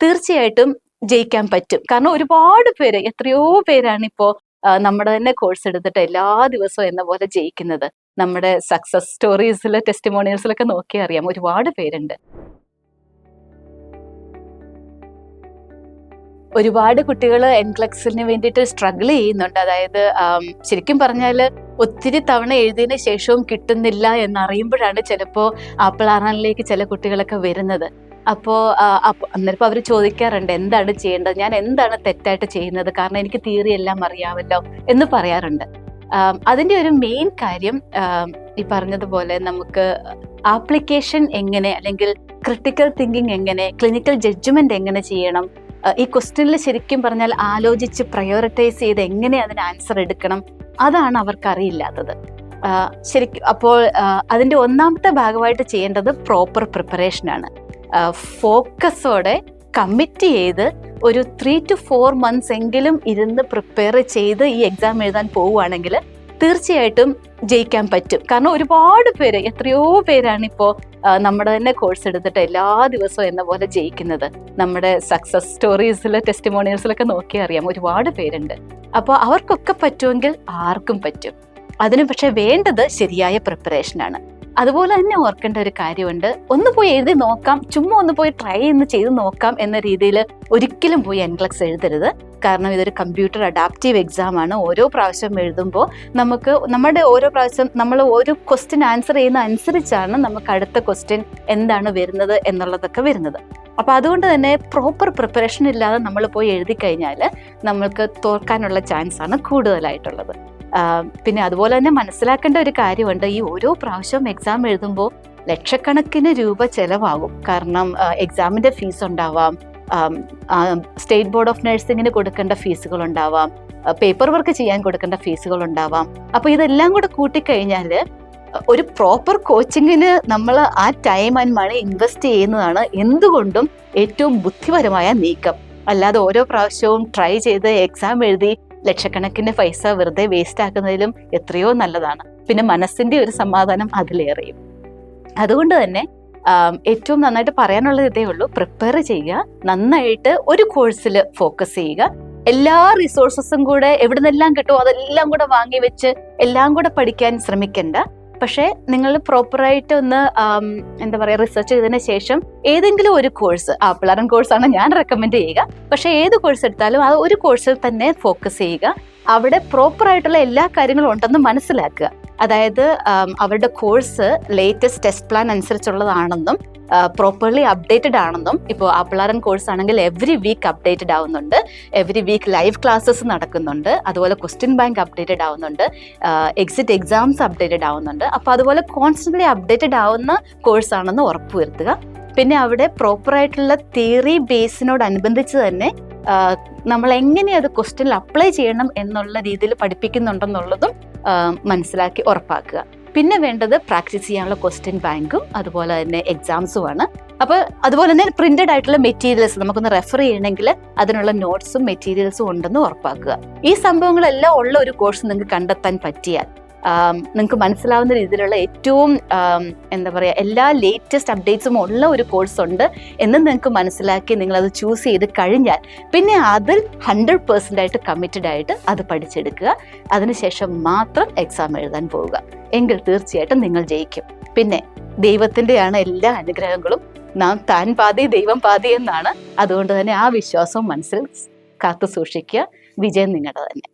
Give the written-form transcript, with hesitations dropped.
തീർച്ചയായിട്ടും ജയിക്കാൻ പറ്റും. കാരണം ഒരുപാട് പേര്, എത്രയോ പേരാണ് ഇപ്പോൾ നമ്മുടെ തന്നെ കോഴ്സ് എടുത്തിട്ട് എല്ലാ ദിവസവും എന്ന പോലെ ജയിക്കുന്നത്. നമ്മുടെ സക്സസ് സ്റ്റോറീസിലെ ടെസ്റ്റിമോണിയൽസിലൊക്കെ നോക്കിയാൽ അറിയാം, ഒരുപാട് പേരുണ്ട്. ഒരുപാട് കുട്ടികൾ എൻക്ലക്സിന് വേണ്ടിയിട്ട് സ്ട്രഗിൾ ചെയ്യുന്നുണ്ട്. അതായത് ശരിക്കും പറഞ്ഞാൽ ഒത്തിരി തവണ എഴുതിയതിന് ശേഷവും കിട്ടുന്നില്ല എന്നറിയുമ്പോഴാണ് ചിലപ്പോൾ ആപ്പിൾ ആറാനിലേക്ക് ചില കുട്ടികളൊക്കെ വരുന്നത്. അപ്പോൾ അന്നേരപ്പോൾ അവർ ചോദിക്കാറുണ്ട്, എന്താണ് ചെയ്യേണ്ടത്, ഞാൻ എന്താണ് തെറ്റായിട്ട് ചെയ്യുന്നത്, കാരണം എനിക്ക് തിയറി എല്ലാം അറിയാമല്ലോ എന്ന് പറയാറുണ്ട്. അതിൻ്റെ ഒരു മെയിൻ കാര്യം ഈ പറഞ്ഞതുപോലെ നമുക്ക് ആപ്ലിക്കേഷൻ എങ്ങനെ, അല്ലെങ്കിൽ ക്രിട്ടിക്കൽ തിങ്കിങ് എങ്ങനെ, ക്ലിനിക്കൽ ജഡ്ജ്മെന്റ് എങ്ങനെ ചെയ്യണം, ഈ ക്വസ്റ്റ്യനിൽ ശരിക്കും പറഞ്ഞാൽ ആലോചിച്ച് പ്രയോറിറ്റൈസ് ചെയ്ത് എങ്ങനെ അതിന് ആൻസർ എടുക്കണം, അതാണ് അവർക്ക് അറിയില്ലാത്തത്. ശരിക്കും അപ്പോൾ അതിൻ്റെ ഒന്നാമത്തെ ഭാഗമായിട്ട് ചെയ്യേണ്ടത് പ്രോപ്പർ പ്രിപ്പറേഷനാണ്. ഫോക്കസോടെ കമ്മിറ്റ് ചെയ്ത് ഒരു 3 to 4 months എങ്കിലും ഇരുന്ന് പ്രിപ്പയർ ചെയ്ത് ഈ എക്സാം എഴുതാൻ പോവുകയാണെങ്കിൽ തീർച്ചയായിട്ടും ജയിക്കാൻ പറ്റും. കാരണം ഒരുപാട് പേര്, എത്രയോ പേരാണ് ഇപ്പോൾ നമ്മുടെ തന്നെ കോഴ്സ് എടുത്തിട്ട് എല്ലാ ദിവസവും എന്ന പോലെ ജയിക്കുന്നത്. നമ്മുടെ സക്സസ് സ്റ്റോറീസിലെ ടെസ്റ്റിമോണിയൽസിലൊക്കെ നോക്കിയാൽ അറിയാം, ഒരുപാട് പേരുണ്ട്. അപ്പോൾ അവർക്കൊക്കെ പറ്റുമെങ്കിൽ ആർക്കും പറ്റും. അതിന് പക്ഷെ വേണ്ടത് ശരിയായ പ്രിപ്പറേഷനാണ്. അതുപോലെ തന്നെ ഓർക്കേണ്ട ഒരു കാര്യമുണ്ട്, ഒന്ന് പോയി എഴുതി നോക്കാം, ചുമ്മാ ഒന്ന് പോയി ട്രൈ ചെയ്ത് നോക്കാം എന്ന രീതിയിൽ ഒരിക്കലും പോയി എൻക്ലക്സ് എഴുതരുത്. കാരണം ഇതൊരു കമ്പ്യൂട്ടർ അഡാപ്റ്റീവ് എക്സാം ആണ്. ഓരോ പ്രാവശ്യം എഴുതുമ്പോൾ നമുക്ക് ഓരോ പ്രാവശ്യം നമ്മൾ ഒരു ക്വസ്റ്റ്യൻ ആൻസർ ചെയ്യുന്ന അനുസരിച്ചാണ് നമുക്ക് അടുത്ത ക്വസ്റ്റ്യൻ എന്താണ് വരുന്നത് എന്നുള്ളതൊക്കെ വരുന്നത്. അപ്പോൾ അതുകൊണ്ട് തന്നെ പ്രോപ്പർ പ്രിപ്പറേഷൻ ഇല്ലാതെ നമ്മൾ പോയി എഴുതി കഴിഞ്ഞാൽ നമ്മൾക്ക് തോൽക്കാനുള്ള ചാൻസ് ആണ് കൂടുതലായിട്ടുള്ളത്. പിന്നെ അതുപോലെ തന്നെ മനസ്സിലാക്കേണ്ട ഒരു കാര്യമുണ്ട്, ഈ ഓരോ പ്രാവശ്യവും എക്സാം എഴുതുമ്പോൾ ലക്ഷക്കണക്കിന് രൂപ ചിലവാകും. കാരണം എക്സാമിൻ്റെ ഫീസ് ഉണ്ടാവാം, സ്റ്റേറ്റ് ബോർഡ് ഓഫ് നഴ്സിങ്ങിന് കൊടുക്കേണ്ട ഫീസുകൾ ഉണ്ടാവാം, പേപ്പർ വർക്ക് ചെയ്യാൻ കൊടുക്കേണ്ട ഫീസുകൾ ഉണ്ടാവാം. അപ്പോൾ ഇതെല്ലാം കൂടെ കൂട്ടിക്കഴിഞ്ഞാൽ ഒരു പ്രോപ്പർ കോച്ചിങ്ങിന് നമ്മൾ ആ ടൈം ആൻഡ് മണി ഇൻവെസ്റ്റ് ചെയ്യുന്നതാണ് എന്തുകൊണ്ടും ഏറ്റവും ബുദ്ധിപരമായ നീക്കം. അല്ലാതെ ഓരോ പ്രാവശ്യവും ട്രൈ ചെയ്ത് എക്സാം എഴുതി ലക്ഷക്കണക്കിന് പൈസ വെറുതെ വേസ്റ്റ് ആക്കുന്നതിലും എത്രയോ നല്ലതാണ്. പിന്നെ മനസ്സിന്റെ ഒരു സമാധാനം അതിലേറെയും. അതുകൊണ്ട് തന്നെ ഏറ്റവും നന്നായിട്ട് പറയാനുള്ളത് ഇതേ ഉള്ളൂ, പ്രിപ്പയർ ചെയ്യുക, നന്നായിട്ട് ഒരു കോഴ്സിൽ ഫോക്കസ് ചെയ്യുക. എല്ലാ റിസോഴ്സസും കൂടെ എവിടെ നിന്നെല്ലാം കിട്ടുമോ അതെല്ലാം കൂടെ വാങ്ങി വെച്ച് എല്ലാം കൂടെ പഠിക്കാൻ ശ്രമിക്കണ്ട. പക്ഷേ നിങ്ങൾ പ്രോപ്പറായിട്ട് ഒന്ന് റിസർച്ച് ചെയ്തതിന് ശേഷം ഏതെങ്കിലും ഒരു കോഴ്സ്, ആപ്പിൾ ആറാൻ കോഴ്സാണ് ഞാൻ റെക്കമെൻഡ് ചെയ്യുക. പക്ഷേ ഏത് കോഴ്സ് എടുത്താലും ആ ഒരു കോഴ്സിൽ തന്നെ ഫോക്കസ് ചെയ്യുക. അവിടെ പ്രോപ്പറായിട്ടുള്ള എല്ലാ കാര്യങ്ങളും ഉണ്ടെന്ന് മനസ്സിലാക്കുക. അതായത് അവരുടെ കോഴ്സ് ലേറ്റസ്റ്റ് ടെസ്റ്റ് പ്ലാൻ അനുസരിച്ചുള്ളതാണെന്നും പ്രോപ്പർലി അപ്ഡേറ്റഡ് ആണെന്നും. ഇപ്പോൾ ആപ്പിൾ ആറാൻ കോഴ്സ് ആണെങ്കിൽ എവറി വീക്ക് അപ്ഡേറ്റഡ് ആവുന്നുണ്ട്, എവറി വീക്ക് ലൈവ് ക്ലാസ്സസ് നടക്കുന്നുണ്ട്, അതുപോലെ ക്വസ്റ്റ്യൻ ബാങ്ക് അപ്ഡേറ്റഡ് ആവുന്നുണ്ട്, എക്സിറ്റ് എക്സാംസ് അപ്ഡേറ്റഡ് ആവുന്നുണ്ട്. അപ്പോൾ അതുപോലെ കോൺസ്റ്റന്റ്ലി അപ്ഡേറ്റഡ് ആവുന്ന കോഴ്സാണെന്ന് ഉറപ്പുവരുത്തുക. പിന്നെ അവിടെ പ്രോപ്പറായിട്ടുള്ള തിയറി ബേസിനോടനുബന്ധിച്ച് തന്നെ നമ്മൾ എങ്ങനെ അത് ക്വസ്റ്റ്യനിൽ അപ്ലൈ ചെയ്യണം എന്നുള്ള രീതിയിൽ പഠിപ്പിക്കുന്നുണ്ടെന്നുള്ളതും മനസ്സിലാക്കി ഉറപ്പാക്കുക. പിന്നെ വേണ്ടത് പ്രാക്ടീസ് ചെയ്യാനുള്ള ക്വസ്റ്റ്യൻ ബാങ്കും അതുപോലെ തന്നെ എക്സാംസുമാണ്. അപ്പോൾ അതുപോലെ തന്നെ പ്രിന്റഡ് ആയിട്ടുള്ള മെറ്റീരിയൽസ് നമുക്കൊന്ന് റെഫർ ചെയ്യണമെങ്കിൽ അതിനുള്ള നോട്ട്സും മെറ്റീരിയൽസും ഉണ്ടെന്ന് ഉറപ്പാക്കുക. ഈ സംഭവങ്ങളെല്ലാം ഉള്ള ഒരു കോഴ്സ് നിങ്ങൾക്ക് കണ്ടെത്താൻ പറ്റിയാൽ നിങ്ങൾക്ക് മനസ്സിലാവുന്ന രീതിയിലുള്ള ഏറ്റവും എല്ലാ ലേറ്റസ്റ്റ് അപ്ഡേറ്റ്സും ഉള്ള ഒരു കോഴ്സ് ഉണ്ട് എന്ന് നിങ്ങൾക്ക് മനസ്സിലാക്കി നിങ്ങളത് ചൂസ് ചെയ്ത് കഴിഞ്ഞാൽ പിന്നെ അതിൽ 100% കമ്മിറ്റഡ് ആയിട്ട് അത് പഠിച്ചെടുക്കുക. അതിനുശേഷം മാത്രം എക്സാം എഴുതാൻ പോവുക. എങ്കിൽ തീർച്ചയായിട്ടും നിങ്ങൾ ജയിക്കും. പിന്നെ ദൈവത്തിൻ്റെയാണ് എല്ലാ അനുഗ്രഹങ്ങളും. താൻ പാതി ദൈവം പാതി എന്നാണ്. അതുകൊണ്ട് തന്നെ ആ വിശ്വാസവും മനസ്സിൽ കാത്തു സൂക്ഷിക്കുക. വിജയം നിങ്ങളുടെ തന്നെ.